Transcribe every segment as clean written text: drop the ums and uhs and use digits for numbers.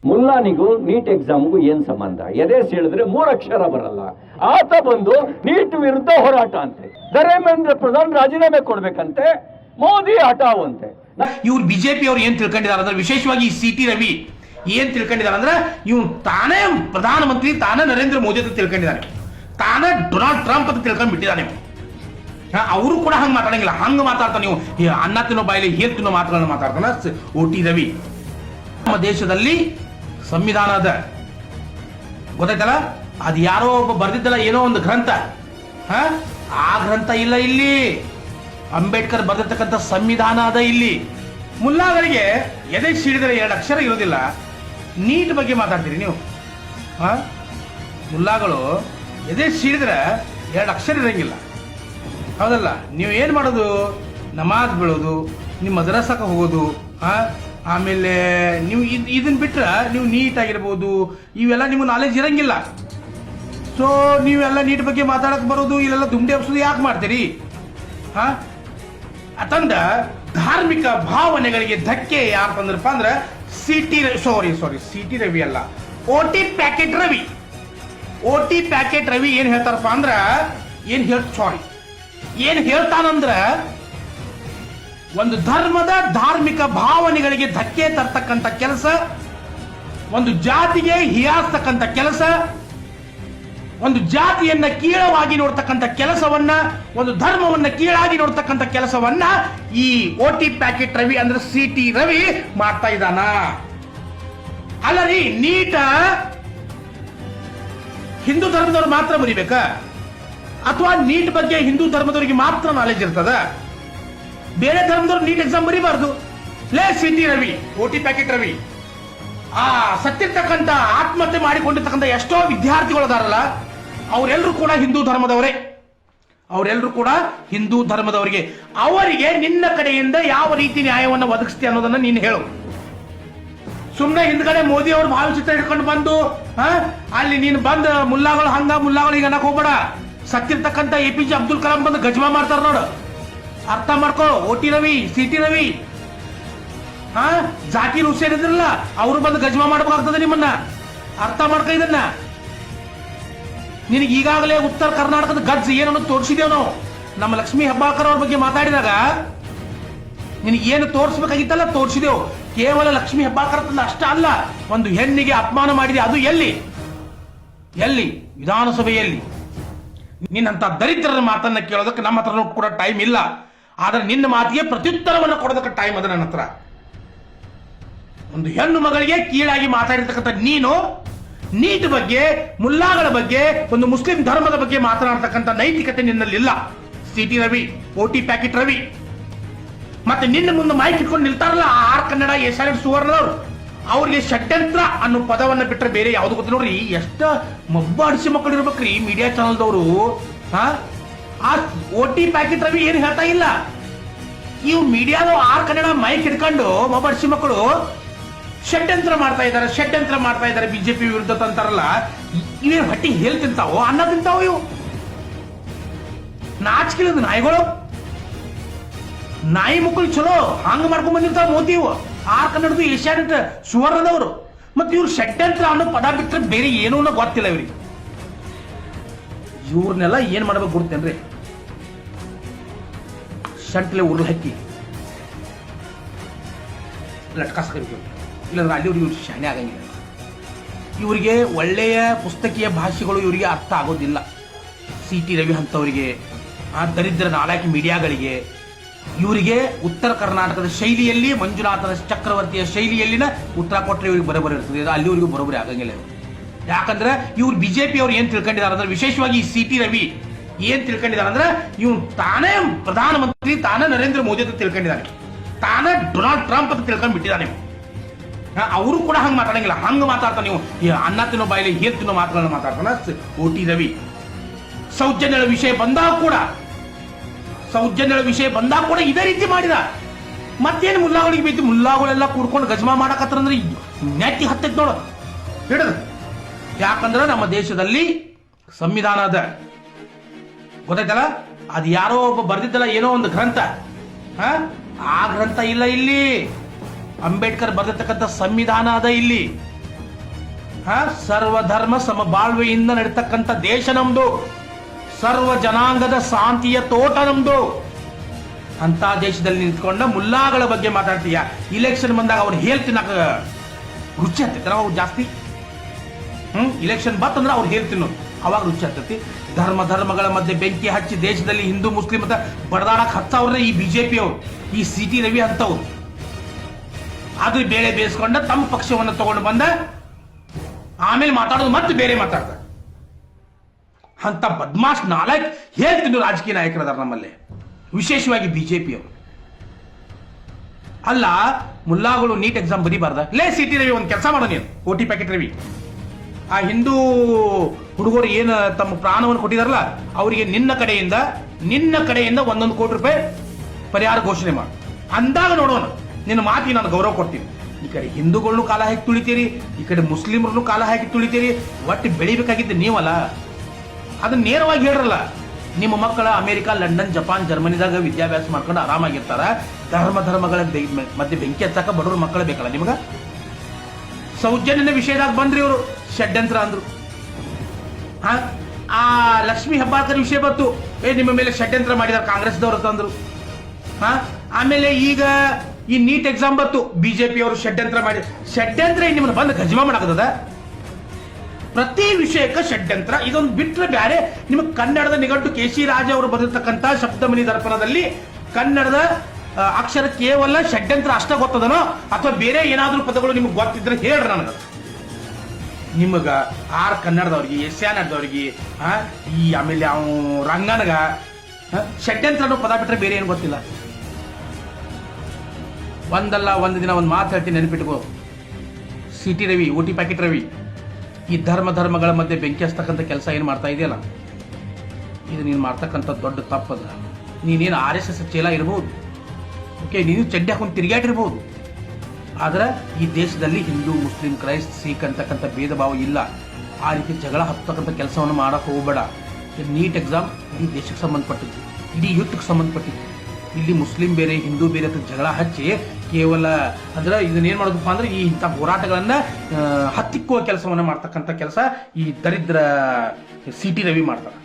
ಮುಲ್ಲಾನಿಗೂ neat ಎಕ್ಸಾಮ್ಗೂ ಏನ್ ಸಂಬಂಧ? ಎದೆ ಸೀಳಿದ್ರೆ 3 ಅಕ್ಷರ ಬರಲ್ಲ. ಆತ ಬಂದು ನೀಟ್ ವಿರುದ್ಧ ಹೋರಾಟ ಅಂತೆ, ಧರ್ಮೇಂದ್ರ ಪ್ರಧಾನ್ ರಾಜೀನಾಮೆ ಕೊಡ್ಬೇಕಂತೆ, ಮೋದಿ ಹಠಾವಂತೆ. ಇವ್ರು ಬಿಜೆಪಿ ಅವ್ರು ಏನ್ ತಿಳ್ಕೊಂಡಿದ್ದಾರೆ ಅಂದ್ರೆ, ವಿಶೇಷವಾಗಿ CT ರವಿ ಏನ್ ತಿಳ್ಕೊಂಡಿದ್ದಾರೆ ಅಂದ್ರೆ, ಇವ್ನು ತಾನೇ ಪ್ರಧಾನಮಂತ್ರಿ, ತಾನೇ ನರೇಂದ್ರ ಮೋದಿ ಅಂತ ತಿಳ್ಕೊಂಡಿದ್ದಾನೆ, ತಾನೇ ಡೊನಾಲ್ಡ್ ಟ್ರಂಪ್ ಅಂತ ತಿಳ್ಕೊಂಡ್ ಬಿಟ್ಟಿದ್ದಾನೆ. ಅವರು ಕೂಡ ಹಂಗ ಮಾತಾಡಂಗಿಲ್ಲ, ಹಂಗ ಮಾತಾಡ್ತಾನೆ ನೀವು ಅನ್ನ ತಿನ್ನೋ ಬಾಯಲ್ಲಿ ಹೇಲ್ ತಿನ್ನೋ ಮಾತುಗಳನ್ನ ಮಾತಾಡ್ತಾನ OT ರವಿ. ನಮ್ಮ ದೇಶದಲ್ಲಿ ಸಂವಿಧಾನದ ಗೊತ್ತಾಯ್ತಲ್ಲ, ಅದು ಯಾರೋ ಒಬ್ಬ ಬರ್ದಿದ್ದಲ್ಲ ಏನೋ ಒಂದು ಗ್ರಂಥ, ಆ ಗ್ರಂಥ ಇಲ್ಲ ಇಲ್ಲಿ. ಅಂಬೇಡ್ಕರ್ ಬರೆದಿರ್ತಕ್ಕಂಥ ಸಂವಿಧಾನ ಅದ ಇಲ್ಲಿ. ಮುಲ್ಲಾಗಳಿಗೆ ಎದೆ ಸಿಡಿದರೆ 2 ಅಕ್ಷರ ಇರೋದಿಲ್ಲ, ನೀಟ್ ಬಗ್ಗೆ ಮಾತಾಡ್ತೀರಿ ನೀವು. ಮುಲ್ಲಾಗಳು ಎದೆ ಸಿಡಿದ್ರೆ 2 ಅಕ್ಷರ ಇರಂಗಿಲ್ಲ, ಹೌದಲ್ಲ? ನೀವು ಏನ್ ಮಾಡೋದು? ನಮಾಜ್ ಬೀಳೋದು, ನಿಮ್ಮ ಮದ್ರಸಕ್ಕೆ ಹೋಗೋದು, ಆಮೇಲೆ ನೀವು ಇದನ್ನ ಬಿಟ್ರೆ ನೀವು ನೀಟ್ ಆಗಿರ್ಬೋದು, ಇವೆಲ್ಲ ನಿಮ್ಗೆ ನಾಲೆಜ್ ಇರಂಗಿಲ್ಲ. ಸೊ ನೀವೆಲ್ಲ ನೀಟ್ ಬಗ್ಗೆ ಮಾತಾಡಕ್ ಬರೋದು, ಇಲ್ಲೆಲ್ಲ ದುಂಡೆ ಹಬ್ಸೋದು ಯಾಕೆ ಮಾಡ್ತೀರಿ? ಅತಂದ ಧಾರ್ಮಿಕ ಭಾವನೆಗಳಿಗೆ ಧಕ್ಕೆ ಯಾರು ತಂದ್ರಪ್ಪ ಅಂದ್ರೆ ಸಿಟಿ ರವಿ ಅಲ್ಲ, OT packet Ravi. OT packet Ravi ಏನ್ ಹೇಳ್ತಾರಪ್ಪ ಅಂದ್ರ, ಏನ್ ಹೇಳ್ತಾನಂದ್ರ, ಒಂದು ಧರ್ಮದ ಧಾರ್ಮಿಕ ಭಾವನೆಗಳಿಗೆ ಧಕ್ಕೆ ತರ್ತಕ್ಕಂಥ ಕೆಲಸ, ಒಂದು ಜಾತಿಗೆ ಹಿಯಾಸ್ತಕ್ಕಂಥ ಕೆಲಸ, ಒಂದು ಜಾತಿಯನ್ನ ಕೀಳವಾಗಿ ನೋಡ್ತಕ್ಕಂಥ ಕೆಲಸವನ್ನ, ಒಂದು ಧರ್ಮವನ್ನ ಕೀಳಾಗಿ ನೋಡ್ತಕ್ಕಂಥ ಕೆಲಸವನ್ನ ಈ OT ಪ್ಯಾಕೆಟ್ ರವಿ ಅಂದ್ರೆ CT ರವಿ ಮಾಡ್ತಾ ಇದ್ದಾನ. ಅಲ್ಲರಿ, ನೀಟ ಹಿಂದೂ ಧರ್ಮದವ್ರು ಮಾತ್ರ ಬರೀಬೇಕಾ, ಅಥವಾ ನೀಟ್ ಬಗ್ಗೆ ಹಿಂದೂ ಧರ್ಮದವರಿಗೆ ಮಾತ್ರ ನಾಲೆಜ್ ಇರ್ತದ? ಬೇರೆ ಧರ್ಮದವ್ರು ನೀಟ್ ಎಕ್ಸಾಮ್ ಬರೀಬಾರ್ದು. CT Ravi, OT packet Ravi, ಆ ಸತ್ತಿರ್ತಕ್ಕಂಥ ಆತ್ಮಹತ್ಯೆ ಮಾಡಿಕೊಂಡಿರ್ತಕ್ಕಂಥ ಎಷ್ಟೋ ವಿದ್ಯಾರ್ಥಿಗಳು ಅದಾರಲ್ಲ, ಅವರೆಲ್ಲರೂ ಕೂಡ ಹಿಂದೂ ಧರ್ಮದವರೇ. ಅವರಿಗೆ ನಿನ್ನ ಕಡೆಯಿಂದ ಯಾವ ರೀತಿ ನ್ಯಾಯವನ್ನು ಒದಗಿಸ್ತಿ ಅನ್ನೋದನ್ನ ನೀನು ಹೇಳು. ಸುಮ್ಮನೆ ಹಿಂದ್ಗಡೆ ಮೋದಿ ಅವರು ಭಾವಚಿತ್ರ ಹಿಡ್ಕೊಂಡು ಬಂದು ಅಲ್ಲಿ ನೀನು ಬಂದ ಮುಲ್ಲಾಗಳು ಈಗ ಅನ್ನಕ್ ಹೋಗ್ಬೇಡ. ಸತ್ತಿರ್ತಕ್ಕಂಥ APJ ಅಬ್ದುಲ್ ಕಲಾಂ ಬಂದು ಗಜ್ಮಾ ಮಾಡ್ತಾರ ನೋಡು, ಅರ್ಥ ಮಾಡ್ಕೋ. OT ರವಿ, CT ರವಿ, ಜಾಕೀರ್ ಹುಸೇನ್ ಇದ್ರಲ್ಲ, ಅವರು ಬಂದು ಗಜ್ಮಾ ಮಾಡ್ಬೇಕಾಗ್ತದೆ ನಿಮ್ಮನ್ನ, ಅರ್ಥ ಮಾಡ್ಕೊ. ಇದನ್ನ ನಿನಗೆ ಈಗಾಗಲೇ ಉತ್ತರ ಕರ್ನಾಟಕದ ಗಜ್ ಏನನ್ನು ತೋರಿಸಿದೇವ್ ನಾವು. ನಮ್ಮ ಲಕ್ಷ್ಮೀ ಹೆಬ್ಬಾಳ್ಕರ್ ಅವ್ರ ಬಗ್ಗೆ ಮಾತಾಡಿದಾಗ ನಿನಗೆ ಏನು ತೋರಿಸ್ಬೇಕಾಗಿತ್ತಲ್ಲ ತೋರಿಸಿದೆವು. ಕೇವಲ ಲಕ್ಷ್ಮೀ ಹೆಬ್ಬಾಳ್ಕರ್ ಅಷ್ಟ ಅಲ್ಲ, ಒಂದು ಹೆಣ್ಣಿಗೆ ಅಪಮಾನ ಮಾಡಿದೆ, ಅದು ಎಲ್ಲಿ? ವಿಧಾನಸಭೆಯಲ್ಲಿ. ನಿನ್ನಂತ ದರಿದ್ರರ ಮಾತನ್ನ ಕೇಳೋದಕ್ಕೆ ನಮ್ಮ ಹತ್ರ ಕೂಡ ಟೈಮ್ ಇಲ್ಲ, ಆದ್ರೆ ನಿನ್ನ ಮಾತಿಗೆ ಪ್ರತ್ಯುತ್ತರವನ್ನು ಕೊಡೋದಕ್ಕೆ ಟೈಮ್ ಅದ ನನ್ನ ಹತ್ರ. ಒಂದು ಹೆಣ್ಣು ಮಗಳಿಗೆ ಕೀಳಾಗಿ ಮಾತಾಡಿರ್ತಕ್ಕಂಥ ನೀನು ನೀಟ್ ಬಗ್ಗೆ, ಮುಲ್ಲಾಗಳ ಬಗ್ಗೆ, ಒಂದು ಮುಸ್ಲಿಂ ಧರ್ಮದ ಬಗ್ಗೆ ಮಾತನಾಡ್ತಕ್ಕಂಥ ನೈತಿಕತೆ ನಿನ್ನಲ್ಲಿಲ್ಲ. CT Ravi, OT packet Ravi. ಮತ್ತೆ ನಿನ್ನ ಮುಂದೆ ಮೈಕ್ ಇಟ್ಕೊಂಡು ನಿಲ್ತಾರಲ್ಲ ಆರ್ ಕನ್ನಡ, SRM ಸುವರ್ಣದವರು, ಅವ್ರಿಗೆ ಷಡ್ಯಂತ್ರ ಅನ್ನೋ ಪದವನ್ನ ಬಿಟ್ಟರೆ ಬೇರೆ ಯಾವ್ದು ಗೊತ್ತಿಲ್ಲ ನೋಡ್ರಿ. ಎಷ್ಟ ಮಬ್ಬಾಡಿಸಿ ಮಕ್ಕಳು ಇರ್ಬೇಕ್ರಿ ಮೀಡಿಯಾ ಚಾನಲ್ದವರು. ಆ OT ಪ್ಯಾಕೆಟ್ ರವಿ ಏನು ಹೇಳ್ತಾ ಇಲ್ಲ. ಇವು ಮೀಡಿಯಾದ ಆರ್ ಕನ್ನಡ ಮೈಕ್ ಹಿಡ್ಕೊಂಡು ಮಬ್ಬಾಡಿಸಿ ಮಕ್ಕಳು ಷಡ್ಯಂತ್ರ ಮಾಡ್ತಾ ಇದ್ದಾರೆ ಬಿಜೆಪಿ ವಿರುದ್ಧ ಅಂತಾರಲ್ಲ. ಇವೇ ಹೊಟ್ಟಿ ಹೇಲ್ ತಿಂತಾವೋ, ಅನ್ನ ತಿಂತಾವೋ? ಇವು ನಾಚಿಕೆಲದ ನಾಯಿಗಳು, ನಾಯಿ ಮಕ್ಕಳು ಚಲೋ ಹಂಗ ಮಾಡ್ಕೊಂಡ್ ಬಂದಿರ್ತಾವ ಮೋದಿ. ಇವು ಆರ್ ಕನ್ನಡದ ಏಷ್ಯಾನೆಟ್ ಸುವರ್ಣದವರು. ಮತ್ತೆ ಇವ್ರು ಷಡ್ಯಂತ್ರ ಅನ್ನೋ ಪದ ಬಿಟ್ಟರೆ ಬೇರೆ ಏನೂ ಗೊತ್ತಿಲ್ಲ ಇವ್ರಿಗೆ. ಇವ್ರನ್ನೆಲ್ಲ ಏನ್ ಮಾಡ್ಬೇಕು ಗೊತ್ತೇನ್ರಿ? ಶಂಟ್ಲೆ ಉರ್ಲ್ ಹಾಕಿ ಲಟ್ಕಾಸ್ಕಬೇಕು, ಇಲ್ಲಾಂದ್ರೆ ಅಲ್ಲಿ ಇವ್ರಿಗೆ ಶಾಣೆ ಆಗಂಗಿಲ್ಲ. ಇವರಿಗೆ ಒಳ್ಳೆಯ ಪುಸ್ತಕೀಯ ಭಾಷೆಗಳು ಇವರಿಗೆ ಅರ್ಥ ಆಗೋದಿಲ್ಲ. CT ರವಿ ಅಂತವರಿಗೆ, ಆ ದರಿದ್ರ ನಾಲಾಯಕ ಮೀಡಿಯಾಗಳಿಗೆ, ಇವರಿಗೆ ಉತ್ತರ ಕರ್ನಾಟಕದ ಶೈಲಿಯಲ್ಲಿ, ಮಂಜುನಾಥನ ಚಕ್ರವರ್ತಿಯ ಶೈಲಿಯಲ್ಲಿನ ಉತ್ತರ ಕೊಟ್ಟರೆ ಇವ್ರಿಗೆ ಬರೋಬರಿ ಇರ್ತದೆ, ಅಲ್ಲಿವರೆಗೂ ಬರೋಬರಿ ಆಗಂಗಿಲ್ಲ. ಯಾಕಂದ್ರೆ ಇವ್ರು ಬಿಜೆಪಿ ಅವ್ರು ಏನ್ ತಿಳ್ಕೊಂಡಿದ್ದಾರೆ ಅಂದ್ರೆ, ವಿಶೇಷವಾಗಿ CT ರವಿ ಏನ್ ತಿಳ್ಕೊಂಡಿದ್ದಾರೆ ಅಂದ್ರೆ, ಇವ್ನು ತಾನೇ ಪ್ರಧಾನಮಂತ್ರಿ, ತಾನೇ ನರೇಂದ್ರ ಮೋದಿ ಅಂತ ತಿಳ್ಕೊಂಡಿದ್ದಾನೆ, ತಾನೇ ಡೊನಾಲ್ಡ್ ಟ್ರಂಪ್ ಅಂತ ತಿಳ್ಕೊಂಡ್ ಬಿಟ್ಟಿದ್ದಾನೆ. ಅವರು ಕೂಡ ಹಂಗ ಮಾತಾಡಂಗಿಲ್ಲ, ಹಂಗ ಮಾತಾಡ್ತಾನೆ. ನೀವು ಅನ್ನ ತಿನ್ನೋ ಬಾಯಲ್ಲಿ ಹೇಲ್ ತಿನ್ನೋ ಮಾತುಗಳನ್ನ ಮಾತಾಡ್ತಾನ OT ರವಿ. ಸೌಜನ್ಯಗಳ ವಿಷಯ ಬಂದಾಗ ಕೂಡ ಇದೇ ರೀತಿ ಮಾಡಿದ. ಮತ್ತೇನು ಮುಲ್ಲಾಗಳಿಗೆ ಬೇಕು? ಮುಲ್ಲಾಗಳೆಲ್ಲ ಕೂಡ್ಕೊಂಡು ಗಜ್ಮಾ ಮಾಡಕತ್ತಂದ್ರೆ ನೆಟ್ಟಿ ಹತ್ತೈತ್ ನೋಡು ಹಿಡಿದು. ಯಾಕಂದ್ರೆ ನಮ್ಮ ದೇಶದಲ್ಲಿ ಸಂವಿಧಾನ ಅದ, ಗೊತ್ತಾಯ್ತಲ್ಲ? ಅದು ಯಾರೋ ಒಬ್ಬ ಬರ್ದಿದ್ದಲ್ಲ ಏನೋ ಒಂದು ಗ್ರಂಥ, ಆ ಗ್ರಂಥ ಇಲ್ಲ ಇಲ್ಲಿ. ಅಂಬೇಡ್ಕರ್ ಬರೆದಿರ್ತಕ್ಕಂಥ ಸಂವಿಧಾನ ಅದ ಇಲ್ಲಿ. ಸರ್ವಧರ್ಮ ಸಮಬಾಳ್ವೆಯಿಂದ ನಡೀತಕ್ಕಂಥ ದೇಶ ನಮ್ದು, ಸರ್ವ ಜನಾಂಗದ ಶಾಂತಿಯ ತೋಟ ನಮ್ದು. ಅಂತ ದೇಶದಲ್ಲಿ ನಿಂತ್ಕೊಂಡ ಮುಲ್ಲಾಗಳ ಬಗ್ಗೆ ಮಾತಾಡ್ತೀಯ. ಇಲೆಕ್ಷನ್ ಬಂದಾಗ ಅವ್ರು ಹೇಳ್ತಿನ್ನಾಕ ರುಚಿ ಹತ್ತೈತೆ ಅವ್ರು ಜಾಸ್ತಿ. ಇಲೆಕ್ಷನ್ ಬತ್ತಂದ್ರೆ ಅವ್ರು ಹೇಳ್ತಿನ್ನೋದು ಅವಾಗ ರುಚಿ ಹತ್ತೈತಿ. ಧರ್ಮಗಳ ಮಧ್ಯೆ ಬೆಂಕಿ ಹಚ್ಚಿ ದೇಶದಲ್ಲಿ ಹಿಂದೂ ಮುಸ್ಲಿಂ ಅಂತ ಬಡದಾಡಕ್ ಹತ್ತವ್ರೆ ಈ ಬಿಜೆಪಿ ಅವರು, ಈ ಸಿಟಿ ರವಿ ಅಂತವ್ರು. ಅದು ಬೇಳೆ ಬೇಯಿಸ್ಕೊಂಡ ತಮ್ಮ ಪಕ್ಷವನ್ನು ತಗೊಂಡು ಬಂದ ಆಮೇಲೆ ಮಾತಾಡೋದು ಮತ್ತೆ ಬೇರೆ ಮಾತಾಡ್ತಾರೆ. ಅಂತ ಬದ್ಮಾಶ್ ನಾಲ್ಕು ಹೇಳ್ತೀನಿ ರಾಜಕೀಯ ನಾಯಕರದಾರ ನಮ್ಮಲ್ಲಿ, ವಿಶೇಷವಾಗಿ ಬಿಜೆಪಿ ಅವರು. ಅಲ್ಲ ಮುಲ್ಲಾಗಳು ನೀಟ್ ಎಕ್ಸಾಮ್ ಬರೀಬಾರ್ದ? ಲೇ ಸಿಟಿ ರವಿ ಒಂದು ಕೆಲಸ ಮಾಡೋ ನೀನು, OT ಪ್ಯಾಕೆಟ್ ರವಿ. ಆ ಹಿಂದೂ ಹುಡುಗರು ಏನು ತಮ್ಮ ಪ್ರಾಣವನ್ನು ಕೊಟ್ಟಿದಾರಲ್ಲ ಅವರಿಗೆ ನಿನ್ನ ಕಡೆಯಿಂದ 1 ಕೋಟಿ ರೂಪಾಯಿ ಪರಿಹಾರ ಘೋಷಣೆ ಮಾಡು. ಅಂದಾಗ ನೋಡೋಣ ನಿನ್ನ ಮಾತಿಗೆ ನಾನು ಗೌರವ ಕೊಡ್ತೀನಿ. ಈ ಕಡೆ ಹಿಂದೂಗಳನ್ನು ಕಾಲ ಹಾಕಿ ತುಳಿತೀರಿ, ಈ ಕಡೆ ಮುಸ್ಲಿಮರನ್ನು ಕಾಲ ಹಾಕಿ ತುಳಿತೀರಿ. ಒಟ್ಟು ಬೆಳಿಬೇಕಾಗಿದ್ದು ನೀವಲ್ಲ, ಅದನ್ನ ನೇರವಾಗಿ ಹೇಳ್ರಲ್ಲ. ನಿಮ್ಮ ಮಕ್ಕಳ ಅಮೆರಿಕ, ಲಂಡನ್, ಜಪಾನ್, ಜರ್ಮನಿದಾಗ ವಿದ್ಯಾಭ್ಯಾಸ ಮಾಡ್ಕೊಂಡು ಆರಾಮಾಗಿರ್ತಾರ. ಧರ್ಮಗಳ ಮಧ್ಯೆ ಬೆಂಕಿ ಹಚ್ಚಾಕ ಬಡವ್ರ ಮಕ್ಕಳು ಬೇಕಲ್ಲ ನಿಮಗ? ಸೌಜನ್ಯನ ವಿಷಯದಾಗ ಬಂದ್ರಿ ಇವರು ಷಡ್ಯಂತ್ರ ಅಂದ್ರು. ಆ ಲಕ್ಷ್ಮೀ ಹೆಬ್ಬಾಳ್ಕರ್ ವಿಷಯ ಬಂತು, ನಿಮ್ಮ ಮೇಲೆ ಷಡ್ಯಂತ್ರ ಮಾಡಿದಾರೆ ಕಾಂಗ್ರೆಸ್ದವರು ತಂದ್ರು. ಆಮೇಲೆ ಈಗ ಈ ನೀಟ್ ಎಕ್ಸಾಮ್ ಬಂತು, ಬಿಜೆಪಿ ಅವರು ಷಡ್ಯಂತ್ರ ಮಾಡಿ. ಷಡ್ಯಂತ್ರ ನಿಮ್ಮನ್ನ ಬಂದು ಗಜಮಾ ಮಾಡಾಕದ? ಪ್ರತಿ ವಿಷಯಕ್ಕೆ ಷಡ್ಯಂತ್ರ. ಇದೊಂದು ಬಿಟ್ರೆ ಬ್ಯಾರೆ ನಿಮಗೆ ಕನ್ನಡದ ನಿಘಂಟು KC ರಾಜ ಅವರು ಬರೆದಿರ್ತಕ್ಕಂಥ ಶಬ್ದಮಣಿ ದರ್ಪಣದಲ್ಲಿ ಕನ್ನಡದ ಅಕ್ಷರ ಕೇವಲ ಷಡ್ಯಂತ್ರ ಅಷ್ಟೇ ಗೊತ್ತದನೋ ಅಥವಾ ಬೇರೆ ಏನಾದ್ರೂ ಪದಗಳು ನಿಮ್ಗೆ ಗೊತ್ತಿದ್ರೆ ಹೇಳ್ರಿ ನನಗೆ. ನಿಮಗ ಆರ್ ಕನ್ನಡದವ್ರಿಗೆ, ಎಸ್ಯಾನದವ್ರಿಗೆ, ಈ ಆಮೇಲೆ ಅವ ರಂಗನಗ ಷಡ್ಯಂತ್ರ ಅನ್ನೋ ಪದ ಬಿಟ್ರೆ ಬೇರೆ ಏನು ಗೊತ್ತಿಲ್ಲ. ಒಂದಲ್ಲ ಒಂದು ದಿನ ಒಂದು ಮಾತು ಹೇಳ್ತೀನಿ, ನೆನಪಿಟ್ಕೋ. CT Ravi, OT packet Ravi, ಈ ಧರ್ಮಗಳ ಮಧ್ಯೆ ಬೆಂಕಿ ಹಚ್ಚತಕ್ಕಂಥ ಕೆಲಸ ಏನು ಮಾಡ್ತಾ ಇದೆಯಲ್ಲ, ಇದು ನೀನು ಮಾಡ್ತಕ್ಕಂಥ ದೊಡ್ಡ ತಪ್ಪದ. ನೀನೇನು RSS ಚೇಲ ಇರ್ಬೋದು, ಓಕೆ, ನೀನು ಚಡ್ಡಿ ಹಾಕೊಂಡು ತಿರುಗಾಟಿರ್ಬೋದು, ಆದ್ರೆ ಈ ದೇಶದಲ್ಲಿ ಹಿಂದೂ, ಮುಸ್ಲಿಂ, ಕ್ರೈಸ್ತ, ಸಿಖ್ ಅಂತಕ್ಕಂಥ ಭೇದ ಭಾವ ಇಲ್ಲ. ಆ ರೀತಿ ಜಗಳ ಹತ್ತಕ್ಕಂಥ ಕೆಲಸವನ್ನು ಮಾಡಕ್ಕೆ ಹೋಗಬೇಡ. ನೀಟ್ ಎಕ್ಸಾಮ್ ಇಡೀ ದೇಶಕ್ಕೆ ಸಂಬಂಧಪಟ್ಟಿದ್ದು, ಇಡೀ ಯುದ್ಧಕ್ಕೆ ಸಂಬಂಧಪಟ್ಟಿದ್ದು. ಇಲ್ಲಿ ಮುಸ್ಲಿಂ ಬೇರೆ ಹಿಂದೂ ಬೇರೆ ಅಂತ ಜಗಳ ಹಚ್ಚಿ ಕೇವಲ ಅಂದ್ರೆ ಇದನ್ನೇನು ಮಾಡೋದಪ್ಪ ಅಂದ್ರೆ ಈ ಇಂಥ ಹೋರಾಟಗಳನ್ನ ಹತ್ತಿಕ್ಕುವ ಕೆಲಸವನ್ನ ಮಾಡ್ತಕ್ಕಂಥ ಕೆಲಸ ಈ ದರಿದ್ರ ಸಿಟಿ ರವಿ ಮಾಡ್ತಾರೆ.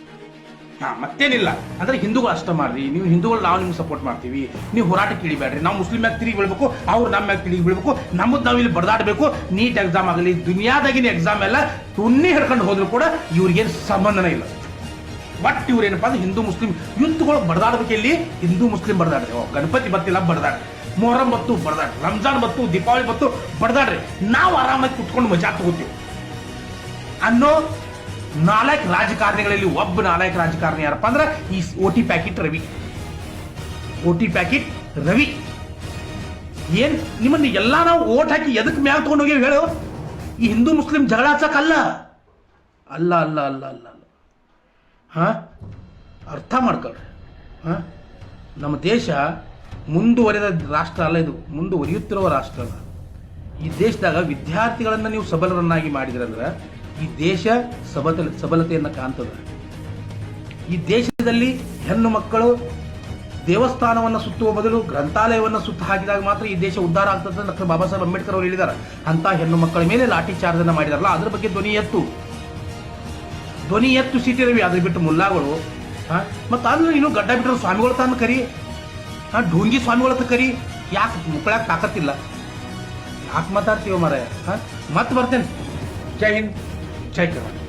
ಮತ್ತೇನಿಲ್ಲ ಅಂದ್ರೆ ಹಿಂದೂಗಳು ಅಷ್ಟ ಮಾಡ್ರಿ, ನೀವು ಹಿಂದೂಗಳು ನಾವು ನಿಮ್ಗೆ ಸಪೋರ್ಟ್ ಮಾಡ್ತೀವಿ, ನೀವು ಹೋರಾಟಕ್ಕೆ ಇಳಿಬೇಡ್ರಿ, ನಾವು ಮುಸ್ಲಿಂ ಮ್ಯಾಗ ತಿರುಗಿ ಬೀಳ್ಬೇಕು, ಅವ್ರು ನಮ್ಮ ಮ್ಯಾಗ ತಿರುಗಿ ಬೀಳ್ಬೇಕು, ನಮ್ಮದು ನಾವು ಇಲ್ಲಿ ಬಡದಾಡಬೇಕು. ನೀಟ್ ಎಕ್ಸಾಮ್ ಆಗಲಿ, ದುನಿಯಾದಾಗಿನ ಎಕ್ಸಾಮ್ ಎಲ್ಲ ತುಣ್ಣಿ ಹಿಡ್ಕೊಂಡು ಹೋದ್ರು ಕೂಡ ಇವ್ರಿಗೇನು ಸಂಬಂಧನೇ ಇಲ್ಲ. ಬಟ್ ಇವ್ರೇನಪ್ಪ ಅಂದ್ರೆ ಹಿಂದೂ ಮುಸ್ಲಿಂ ಯುದ್ಧಗಳು ಬಡದಾಡ್ಬೇಕು. ಇಲ್ಲಿ ಹಿಂದೂ ಮುಸ್ಲಿಂ ಬಡದಾಡ್ರಿ, ಗಣಪತಿ ಬತ್ತಿಲ್ಲ ಬಡದಾಡ್ರಿ, ಮೊಹರಂ ಬತ್ತು ಬಡದಾಡ್ರಿ, ರಂಜಾನ್ ಬತ್ತು, ದೀಪಾವಳಿ ಬತ್ತು ಬಡದಾಡ್ರಿ, ನಾವು ಆರಾಮಾಗಿ ಕುತ್ಕೊಂಡು ಮಜಾ ತಗೋತೀವಿ ಅನ್ನೋ 4 ರಾಜಕಾರಣಿಗಳಲ್ಲಿ ಒಬ್ಬ 4 ರಾಜಕಾರಣಿ ಯಾರಪ್ಪ ಅಂದ್ರೆ ಈ OT packet Ravi. OT packet Ravi ಏನ್ ನಿಮ್ಮನ್ನ ಎಲ್ಲಾ ನಾವು ಓಟ್ ಹಾಕಿ ಎದಕ್ ಮ್ಯಾಗ ತಗೊಂಡು ಹೋಗಿ ಹೇಳು? ಈ ಹಿಂದೂ ಮುಸ್ಲಿಂ ಜಗಳ ಹಚ್ಚಕ್ಕಲ್ಲ. ಅಲ್ಲ ಅಲ್ಲ ಅಲ್ಲ ಅಲ್ಲ ಅಲ್ಲ ಅರ್ಥ ಮಾಡ್ಕೊಳ್ರಿ. ನಮ್ಮ ದೇಶ ಮುಂದುವರೆದ ರಾಷ್ಟ್ರ ಅಲ್ಲ, ಇದು ಮುಂದುವರಿಯುತ್ತಿರುವ ರಾಷ್ಟ್ರ ಅಲ್ಲ. ಈ ದೇಶದಾಗ ವಿದ್ಯಾರ್ಥಿಗಳನ್ನ ನೀವು ಸಬಲರನ್ನಾಗಿ ಮಾಡಿದ್ರಂದ್ರೆ ಈ ದೇಶ ಸಬಲತೆಯನ್ನು ಕಾಣ್ತದೆ. ಈ ದೇಶದಲ್ಲಿ ಹೆಣ್ಣು ಮಕ್ಕಳು ದೇವಸ್ಥಾನವನ್ನು ಸುತ್ತುವ ಬದಲು ಗ್ರಂಥಾಲಯವನ್ನು ಸುತ್ತ ಹಾಕಿದಾಗ ಮಾತ್ರ ಈ ದೇಶ ಉದ್ಧಾರ ಆಗ್ತದೆ ಅಂತ ಬಾಬಾ ಸಾಹೇಬ್ ಅಂಬೇಡ್ಕರ್ ಅವರು ಹೇಳಿದ್ದಾರೆ. ಅಂತ ಹೆಣ್ಣು ಮಕ್ಕಳ ಮೇಲೆ ಲಾಠಿ ಚಾರ್ಜ್ ಅನ್ನ ಮಾಡಿದಾರಲ್ಲ, ಅದ್ರ ಬಗ್ಗೆ ಧ್ವನಿ ಎತ್ತು ಸಿಟಿ ರವಿ. ಅದ್ರ ಬಿಟ್ಟು ಮುಲ್ಲಾಗಳು ಮತ್ತೆ ಅಂದ್ರೆ ಇನ್ನು ಗಡ್ಡ ಬಿಟ್ಟರು ಸ್ವಾಮಿಗಳು ತಾನು ಕರಿ, ಢೋಂಗಿ ಸ್ವಾಮಿಗಳ ಕರಿ. ಯಾಕೆ ಮುಕ್ಕಳಾಕ ತಾಕತ್ತಿಲ್ಲ? ಯಾಕೆ ಮಾತಾಡ್ತೀವ ಮಾರಾಯ? ಮತ್ತೆ ಬರ್ತೇನೆ. ಜೈ ಹಿಂದ್, ಜೈ ಕರ್ನಾಟಕ.